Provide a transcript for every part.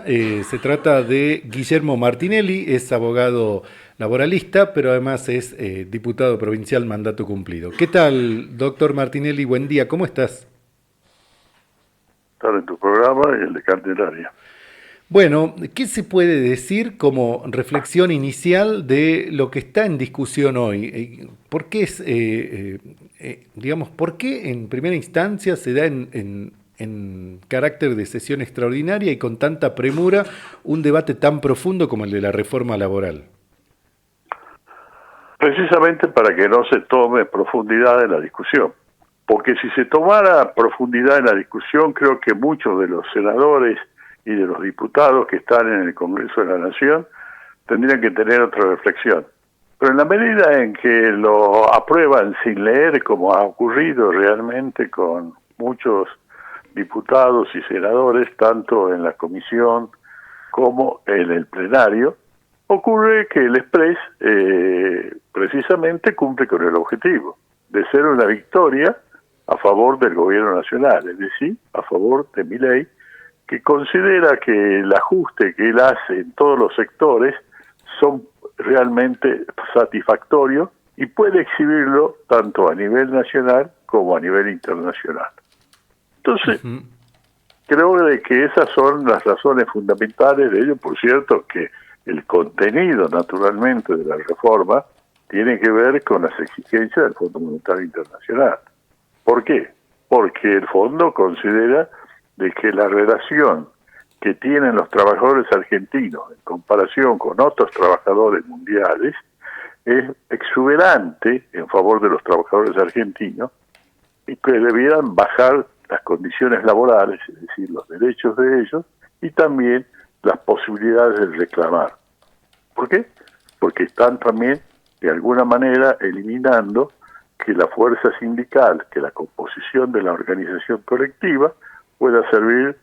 Se trata de Guillermo Martinelli, es abogado laboralista, pero además es diputado provincial mandato cumplido. ¿Qué tal, doctor Martinelli? Buen día, ¿cómo estás? Estar en tu programa y el de Candelaria. Bueno, ¿qué se puede decir como reflexión inicial de lo que está en discusión hoy? ¿Por qué digamos, por qué en primera instancia se da en carácter de sesión extraordinaria y con tanta premura un debate tan profundo como el de la reforma laboral? Precisamente para que no se tome profundidad en la discusión. Porque si se tomara profundidad en la discusión, creo que muchos de los senadores y de los diputados que están en el Congreso de la Nación tendrían que tener otra reflexión. Pero en la medida en que lo aprueban sin leer, como ha ocurrido realmente con muchos diputados y senadores, tanto en la comisión como en el plenario, ocurre que el Express precisamente cumple con el objetivo de ser una victoria a favor del gobierno nacional, es decir, a favor de Milei, que considera que el ajuste que él hace en todos los sectores son realmente satisfactorios y puede exhibirlo tanto a nivel nacional como a nivel internacional. Entonces, creo de que esas son las razones fundamentales de ello. Por cierto, que el contenido, naturalmente, de la reforma tiene que ver con las exigencias del Fondo Monetario Internacional. ¿Por qué? Porque el fondo considera de que la relación que tienen los trabajadores argentinos en comparación con otros trabajadores mundiales es exuberante en favor de los trabajadores argentinos y que debieran bajar las condiciones laborales, es decir, los derechos de ellos y también las posibilidades de reclamar. ¿Por qué? Porque están también, de alguna manera, eliminando que la fuerza sindical, que la composición de la organización colectiva pueda servir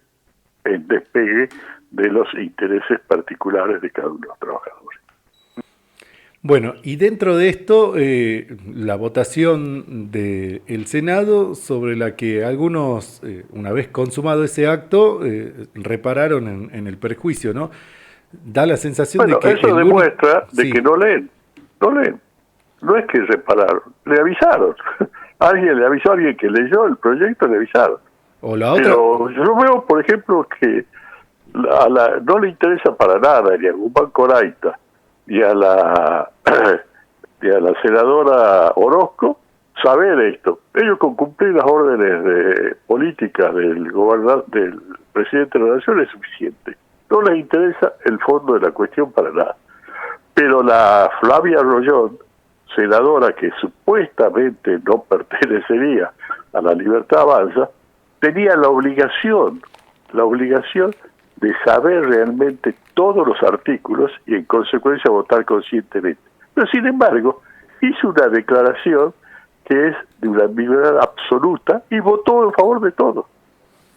en despegue de los intereses particulares de cada uno de los trabajadores. Bueno, y dentro de esto, la votación del Senado, sobre la que algunos, una vez consumado ese acto, repararon en el perjuicio, ¿no? Da la sensación de Bueno, que eso el único... demuestra de que Sí, no leen. No es que repararon, le avisaron. Alguien le avisó a alguien que leyó el proyecto, le avisaron. o la otra... Pero yo veo, por ejemplo, que no le interesa para nada ni a Guzmán Coraita ni a la y a la senadora Orozco saber esto. Ellos con cumplir las órdenes de políticas del presidente de la Nación es suficiente. No les interesa el fondo de la cuestión para nada. Pero la Flavia Rollón, senadora que supuestamente no pertenecería a la Libertad Avanza, tenía la obligación de saber realmente todos los artículos y en consecuencia votar conscientemente. Pero sin embargo, hizo una declaración que es de una ambigüedad absoluta y votó en favor de todo.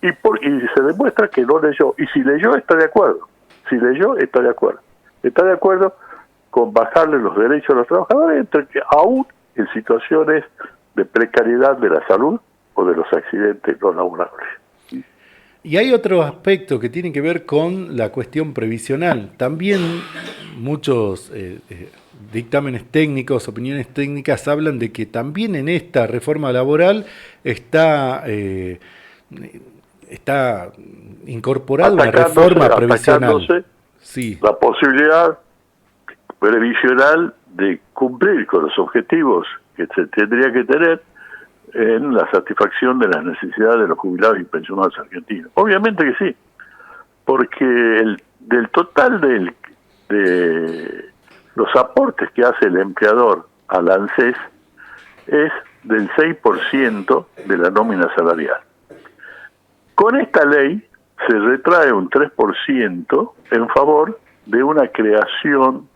Y se demuestra que no leyó. Y si leyó, está de acuerdo. Si leyó, está de acuerdo. Está de acuerdo con bajarle los derechos a los trabajadores, entre que aún en situaciones de precariedad de la salud o de los accidentes no laborables. Y hay otro aspecto que tiene que ver con la cuestión previsional. También muchos dictámenes técnicos, opiniones técnicas, hablan de que también en esta reforma laboral está incorporada una reforma previsional. Atacándose Sí. la posibilidad previsional de cumplir con los objetivos que se tendría que tener en la satisfacción de las necesidades de los jubilados y pensionados argentinos. Obviamente que sí, porque del total de los aportes que hace el empleador al ANSES es del 6% de la nómina salarial. Con esta ley se retrae un 3% en favor de una creación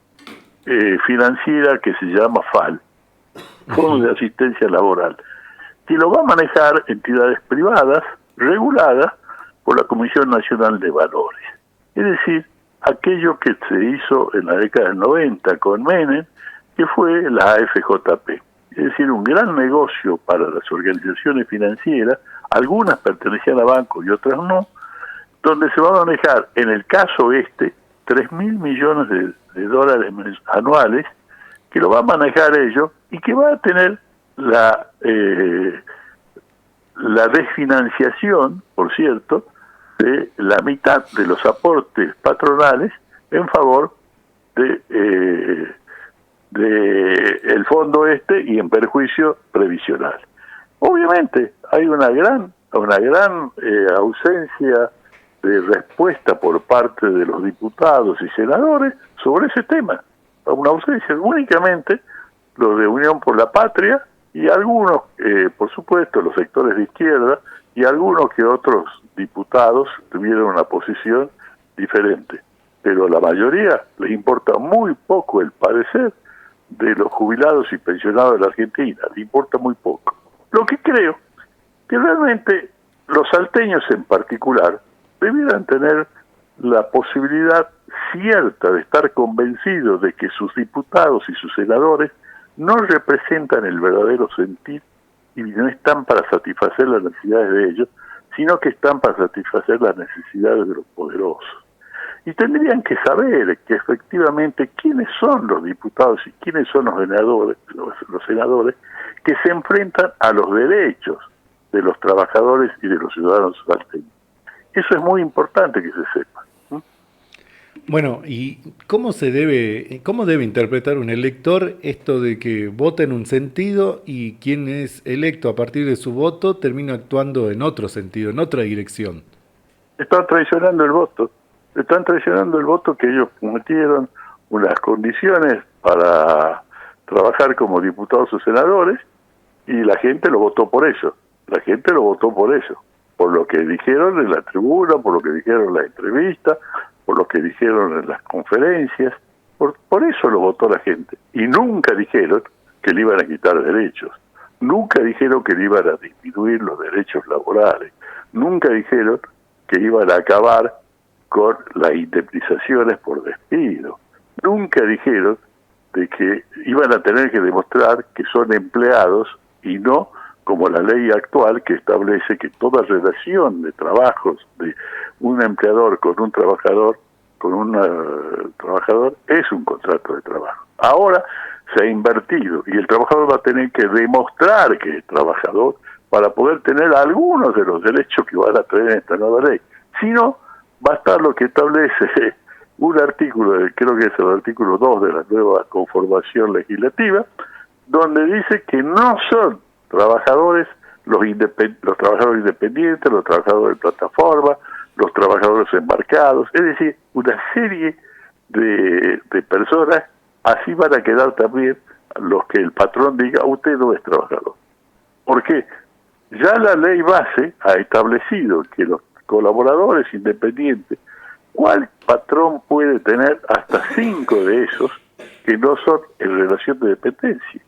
financiera que se llama FAL, Fondo de Asistencia Laboral, que lo va a manejar entidades privadas reguladas por la Comisión Nacional de Valores. Es decir, aquello que se hizo en la década del 90 con Menem, que fue la AFJP. Es decir, un gran negocio para las organizaciones financieras, algunas pertenecían a bancos y otras no, donde se va a manejar, en el caso 3.000 millones de dólares anuales, que lo va a manejar ellos y que va a tener la desfinanciación, por cierto, de la mitad de los aportes patronales en favor de el fondo y en perjuicio previsional. Obviamente hay una gran ausencia de respuesta por parte de los diputados y senadores sobre ese tema. Una ausencia únicamente los de Unión por la Patria y algunos, por supuesto, los sectores de izquierda y algunos que otros diputados tuvieron una posición diferente. Pero a la mayoría les importa muy poco el parecer de los jubilados y pensionados de la Argentina, les importa muy poco. Lo que creo que realmente los salteños en particular debieran tener la posibilidad cierta de estar convencidos de que sus diputados y sus senadores no representan el verdadero sentir y no están para satisfacer las necesidades de ellos, sino que están para satisfacer las necesidades de los poderosos. Y tendrían que saber que efectivamente quiénes son los diputados y quiénes son los senadores que se enfrentan a los derechos de los trabajadores y de los ciudadanos salteños. Eso es muy importante que se sepa. Bueno, ¿y cómo debe interpretar un elector esto de que vota en un sentido y quien es electo a partir de su voto termina actuando en otro sentido, en otra dirección? Están traicionando el voto. Están traicionando el voto que ellos cometieron, unas condiciones para trabajar como diputados o senadores, y la gente lo votó por eso. La gente lo votó por eso. Por lo que dijeron en la tribuna, por lo que dijeron en la entrevista, por lo que dijeron en las conferencias. Por eso lo votó la gente. Y nunca dijeron que le iban a quitar derechos. Nunca dijeron que le iban a disminuir los derechos laborales. Nunca dijeron que iban a acabar con las indemnizaciones por despido. Nunca dijeron de que iban a tener que demostrar que son empleados y no como la ley actual que establece que toda relación de trabajos de un empleador con un trabajador es un contrato de trabajo. Ahora se ha invertido y el trabajador va a tener que demostrar que es trabajador para poder tener algunos de los derechos que van a tener en esta nueva ley. Si no, va a estar lo que establece un artículo, creo que es el artículo 2 de la nueva conformación legislativa, donde dice que no son trabajadores los trabajadores independientes, los trabajadores de plataforma, los trabajadores embarcados, es decir, una serie de personas, así van a quedar también los que el patrón diga, usted no es trabajador. ¿Por qué? Ya la ley base ha establecido que los colaboradores independientes, ¿cuál patrón puede tener hasta 5 de esos que no son en relación de dependencia?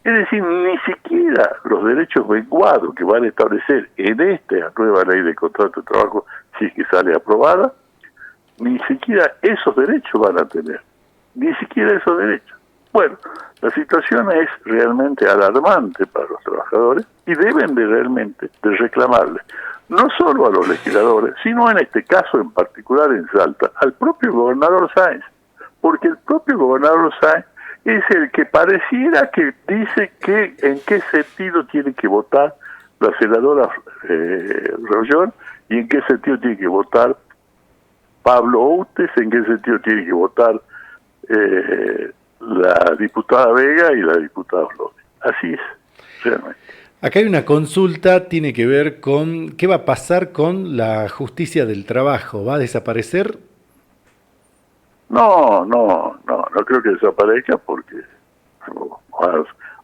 Es decir, ni siquiera los derechos menguados que van a establecer en esta nueva ley de contrato de trabajo, si es que sale aprobada, ni siquiera esos derechos van a tener. Ni siquiera esos derechos. Bueno, la situación es realmente alarmante para los trabajadores y deben realmente de reclamarle, no solo a los legisladores, sino en este caso en particular en Salta, al propio gobernador Sáenz, porque el propio gobernador Sáenz es el que pareciera que dice que en qué sentido tiene que votar la senadora Rollón y en qué sentido tiene que votar Pablo Outes, en qué sentido tiene que votar la diputada Vega y la diputada Flores. Así es, realmente. Acá hay una consulta, tiene que ver con qué va a pasar con la justicia del trabajo. ¿Va a desaparecer? No creo que desaparezca porque,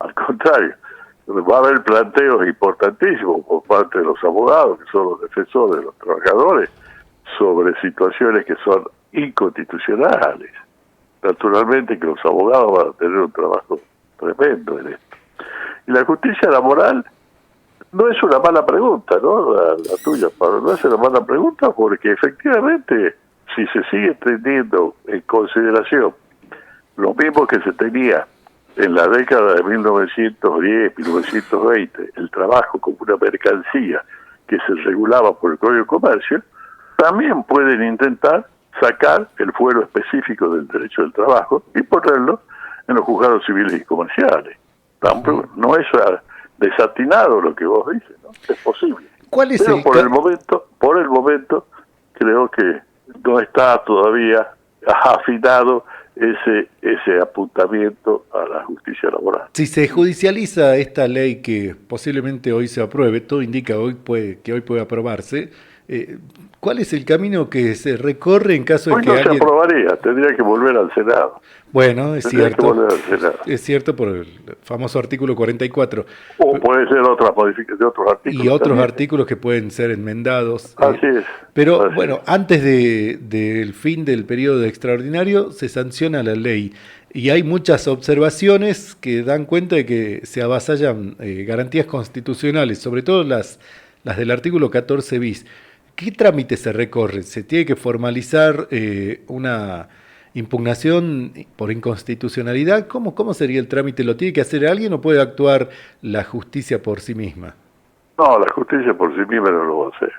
al contrario, va a haber planteos importantísimos por parte de los abogados, que son los defensores de los trabajadores, sobre situaciones que son inconstitucionales. Naturalmente que los abogados van a tener un trabajo tremendo en esto. Y la justicia laboral no es una mala pregunta, ¿no? La tuya, Pablo, no es una mala pregunta porque efectivamente, si se sigue teniendo en consideración lo mismo que se tenía en la década de 1910, 1920, el trabajo como una mercancía que se regulaba por el Código de Comercio, también pueden intentar sacar el fuero específico del derecho del trabajo y ponerlo en los juzgados civiles y comerciales. No es desatinado lo que vos dices, ¿no? Es posible. ¿Cuál es Pero por el momento, creo que no está todavía afinado ese apuntamiento a la justicia laboral. Si se judicializa esta ley que posiblemente hoy se apruebe, todo indica que hoy puede aprobarse, ¿cuál es el camino que se recorre en caso de que alguien... Hoy no se aprobaría, tendría que volver al Senado. Bueno, es cierto por el famoso artículo 44. O puede ser otras modificaciones de otros artículos. Y otros artículos que pueden ser enmendados. Así es. Pero bueno, antes del fin del periodo extraordinario se sanciona la ley. Y hay muchas observaciones que dan cuenta de que se avasallan garantías constitucionales, sobre todo las del artículo 14 bis. ¿Qué trámite se recorre? ¿Se tiene que formalizar una impugnación por inconstitucionalidad? ¿Cómo sería el trámite? ¿Lo tiene que hacer alguien o puede actuar la justicia por sí misma? No, la justicia por sí misma no lo va a hacer.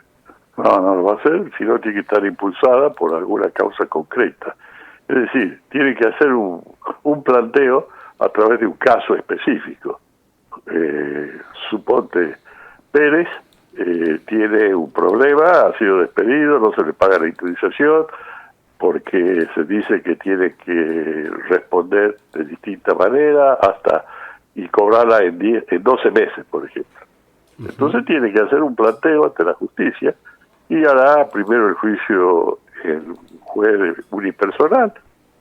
No lo va a hacer, sino tiene que estar impulsada por alguna causa concreta. Es decir, tiene que hacer un planteo a través de un caso específico. Suponte, Pérez tiene un problema, ha sido despedido, no se le paga la indemnización porque se dice que tiene que responder de distinta manera y cobrarla en 12 meses, por ejemplo. Entonces tiene que hacer un planteo ante la justicia y hará primero el juicio en un juez unipersonal,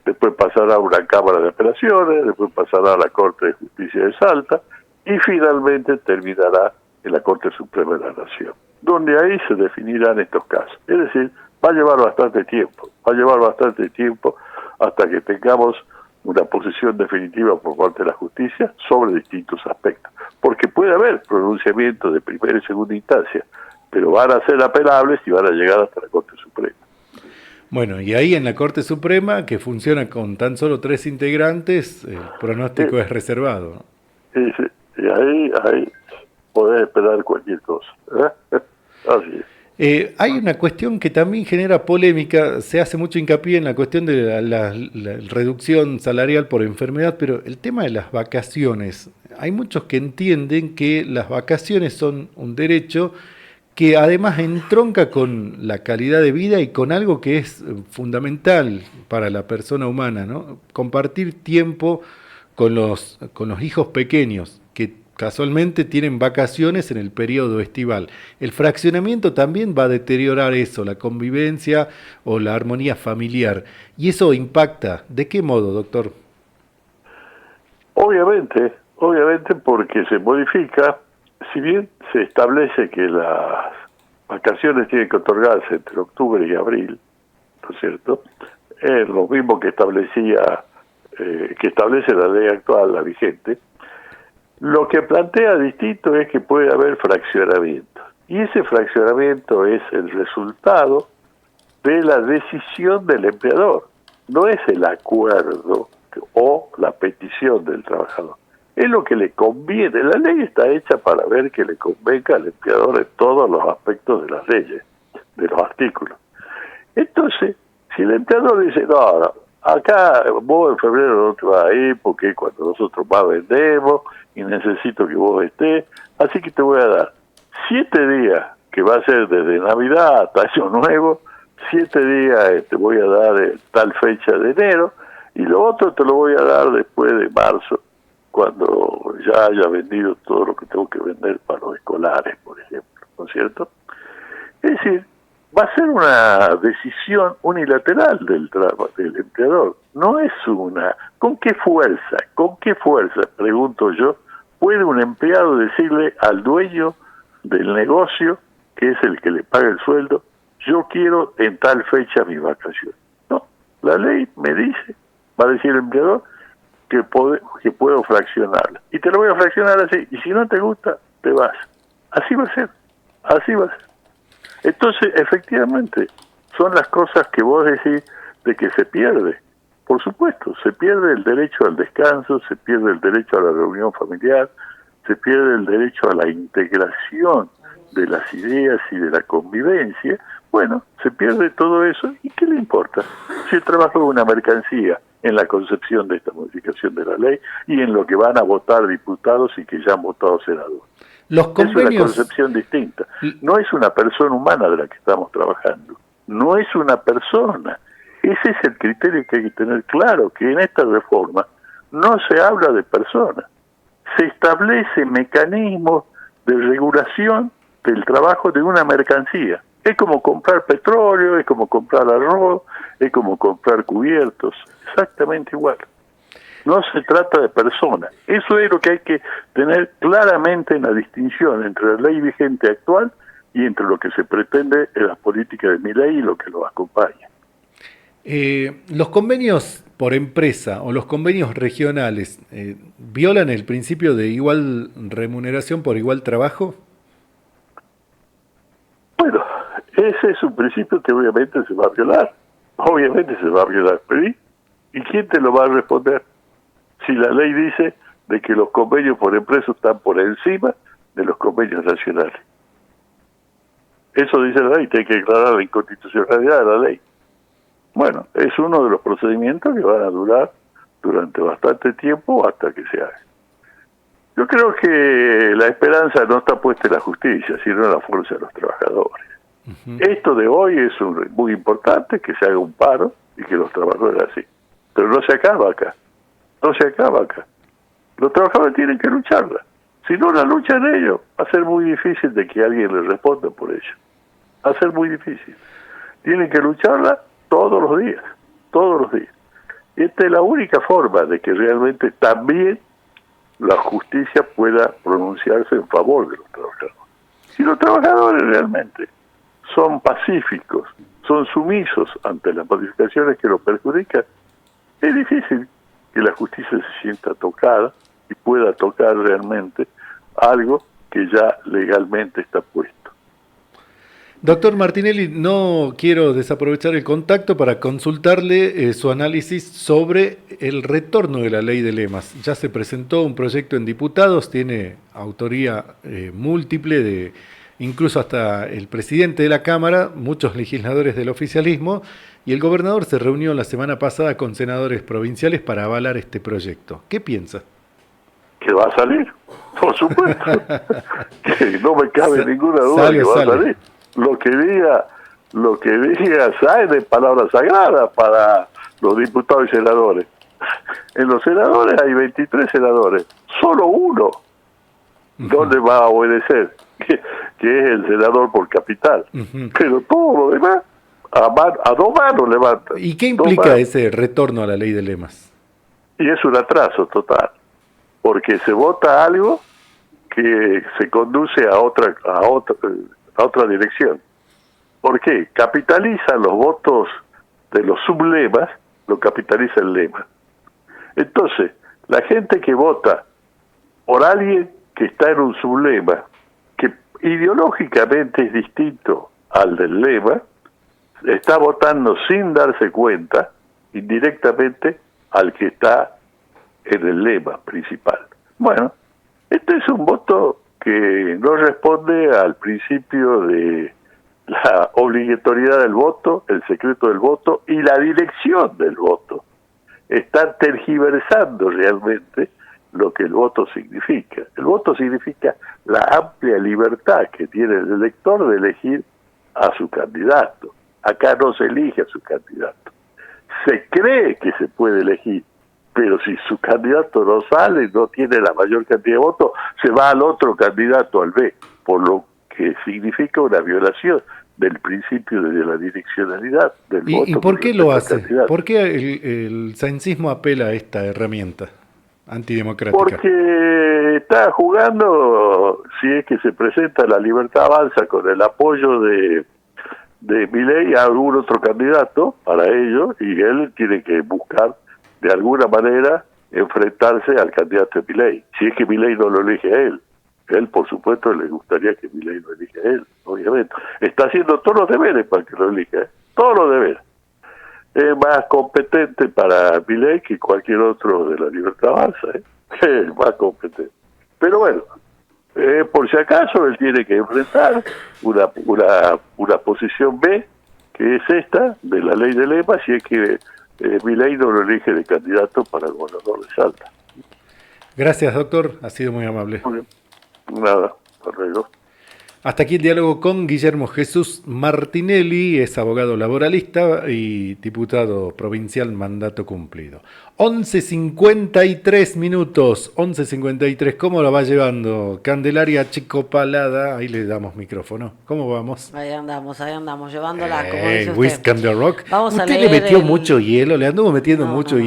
después pasará a una cámara de apelaciones, después pasará a la Corte de Justicia de Salta y finalmente terminará en la Corte Suprema de la Nación, donde ahí se definirán estos casos. Es decir, va a llevar bastante tiempo hasta que tengamos una posición definitiva por parte de la justicia sobre distintos aspectos, porque puede haber pronunciamientos de primera y segunda instancia, pero van a ser apelables y van a llegar hasta la Corte Suprema. Bueno, y ahí en la Corte Suprema, que funciona con tan solo 3 integrantes, el pronóstico es reservado, ¿no? Y ahí podés esperar cualquier cosa. Así es. Hay una cuestión que también genera polémica, se hace mucho hincapié en la cuestión de la reducción salarial por enfermedad, pero el tema de las vacaciones, hay muchos que entienden que las vacaciones son un derecho que además entronca con la calidad de vida y con algo que es fundamental para la persona humana, ¿no? Compartir tiempo con los hijos pequeños, que casualmente tienen vacaciones en el periodo estival. El fraccionamiento también va a deteriorar eso, la convivencia o la armonía familiar. Y eso impacta. ¿De qué modo, doctor? Obviamente porque se modifica, si bien se establece que las vacaciones tienen que otorgarse entre octubre y abril, ¿no es cierto? Es lo mismo que establece la ley actual, la vigente. Lo que plantea distinto es que puede haber fraccionamiento. Y ese fraccionamiento es el resultado de la decisión del empleador. No es el acuerdo o la petición del trabajador. Es lo que le conviene. La ley está hecha para ver que le convenga al empleador en todos los aspectos de las leyes, de los artículos. Entonces, si el empleador dice, no, acá vos en febrero no te vas a ir porque cuando nosotros más vendemos y necesito que vos estés, así que te voy a dar 7 días, que va a ser desde Navidad hasta Año Nuevo, 7 días te voy a dar tal fecha de enero, y lo otro te lo voy a dar después de marzo, cuando ya haya vendido todo lo que tengo que vender para los escolares, por ejemplo, ¿no es cierto? Es decir, va a ser una decisión unilateral del empleador. No es una... ¿Con qué fuerza, pregunto yo, puede un empleado decirle al dueño del negocio, que es el que le paga el sueldo, yo quiero en tal fecha mi vacación? No, la ley me dice, va a decir el empleador, que puedo fraccionarla. Y te lo voy a fraccionar así. Y si no te gusta, te vas. Así va a ser. Entonces, efectivamente, son las cosas que vos decís de que se pierde. Por supuesto, se pierde el derecho al descanso, se pierde el derecho a la reunión familiar, se pierde el derecho a la integración de las ideas y de la convivencia, bueno, se pierde todo eso, ¿y qué le importa? Si el trabajo es una mercancía en la concepción de esta modificación de la ley y en lo que van a votar diputados y que ya han votado senadores. Los Es una convenios... concepción distinta. No es una persona humana de la que estamos trabajando. No es una persona. Ese es el criterio que hay que tener claro, que en esta reforma no se habla de personas. Se establecen mecanismos de regulación del trabajo de una mercancía. Es como comprar petróleo, es como comprar arroz, es como comprar cubiertos, exactamente igual. No se trata de personas. Eso es lo que hay que tener claramente en la distinción entre la ley vigente actual y entre lo que se pretende en las políticas de Milei y lo que lo acompaña. Los convenios por empresa o los convenios regionales violan el principio de igual remuneración por igual trabajo. Bueno, ese es un principio que obviamente se va a violar. Obviamente se va a violar. ¿Pero y quién te lo va a responder? Si la ley dice de que los convenios por empresa están por encima de los convenios nacionales. Eso dice la ley, tiene que declarar la inconstitucionalidad de la ley. Bueno, es uno de los procedimientos que van a durar durante bastante tiempo hasta que se haga. Yo creo que la esperanza no está puesta en la justicia, sino en la fuerza de los trabajadores. Esto de hoy es muy importante, que se haga un paro y que los trabajadores así. Pero no se acaba acá. No se acaba acá. Los trabajadores tienen que lucharla. Si no la luchan ellos, va a ser muy difícil de que alguien les responda por ello. Va a ser muy difícil. Tienen que lucharla todos los días. Todos los días. Esta es la única forma de que realmente también la justicia pueda pronunciarse en favor de los trabajadores. Si los trabajadores realmente son pacíficos, son sumisos ante las modificaciones que los perjudican, es difícil que la justicia se sienta tocada y pueda tocar realmente algo que ya legalmente está puesto. Doctor Martinelli, no quiero desaprovechar el contacto para consultarle su análisis sobre el retorno de la ley de lemas. Ya se presentó un proyecto en diputados, tiene autoría múltiple de incluso hasta el presidente de la Cámara, muchos legisladores del oficialismo, y el gobernador se reunió la semana pasada con senadores provinciales para avalar este proyecto. ¿Qué piensa? Que va a salir, por supuesto. Que no me cabe ninguna duda que va a salir. Lo que diga Sáenz de palabras sagradas para los diputados y senadores. En los senadores hay 23 senadores, solo uno no le va a obedecer, que es el senador por capital. Pero todo lo demás a dos manos levantan. ¿Y qué implica ese retorno a la ley de lemas? Y es un atraso total, porque se vota algo que se conduce a otra dirección. ¿Por qué? Capitalizan los votos de los sublemas, lo capitaliza el lema. Entonces, la gente que vota por alguien que está en un sublema, que ideológicamente es distinto al del lema, está votando sin darse cuenta, indirectamente, al que está en el lema principal. Bueno, este es un voto que no responde al principio de la obligatoriedad del voto, el secreto del voto y la dirección del voto. Están tergiversando realmente lo que el voto significa. El voto significa la amplia libertad que tiene el elector de elegir a su candidato. Acá no se elige a su candidato. Se cree que se puede elegir, pero si su candidato no sale, no tiene la mayor cantidad de votos, se va al otro candidato, al B, por lo que significa una violación del principio de la direccionalidad del voto. ¿Y por qué lo hace? ¿Por qué el saincismo apela a esta herramienta antidemocrática? Porque está jugando, si es que se presenta la Libertad Avanza con el apoyo de Milei a algún otro candidato para ello, y él tiene que buscar de alguna manera enfrentarse al candidato de Milei, si es que Milei no lo elige a él. Él, por supuesto, le gustaría que Milei lo elija a él, obviamente. Está haciendo todos los deberes para que lo elija, todos los deberes. Es más competente para Milei que cualquier otro de la Libertad Avanza, es más competente. Pero bueno, Por si acaso él tiene que enfrentar una posición B, que es esta, de la ley de Lema, si es que Milei no lo elige de candidato para el gobernador de Salta. Gracias, doctor. Ha sido muy amable. Muy bien. Nada, arreglo. Hasta aquí el diálogo con Guillermo Jesús Martinelli, es abogado laboralista y diputado provincial, mandato cumplido. 11:53 minutos, 11:53. ¿Cómo la va llevando? Candelaria Chicopalada, ahí le damos micrófono. ¿Cómo vamos? Ahí andamos, llevándola, como dice usted. Whisk and the Rock. Vamos a ¿Usted le leer metió mucho hielo? ¿Le anduvo metiendo No, mucho no.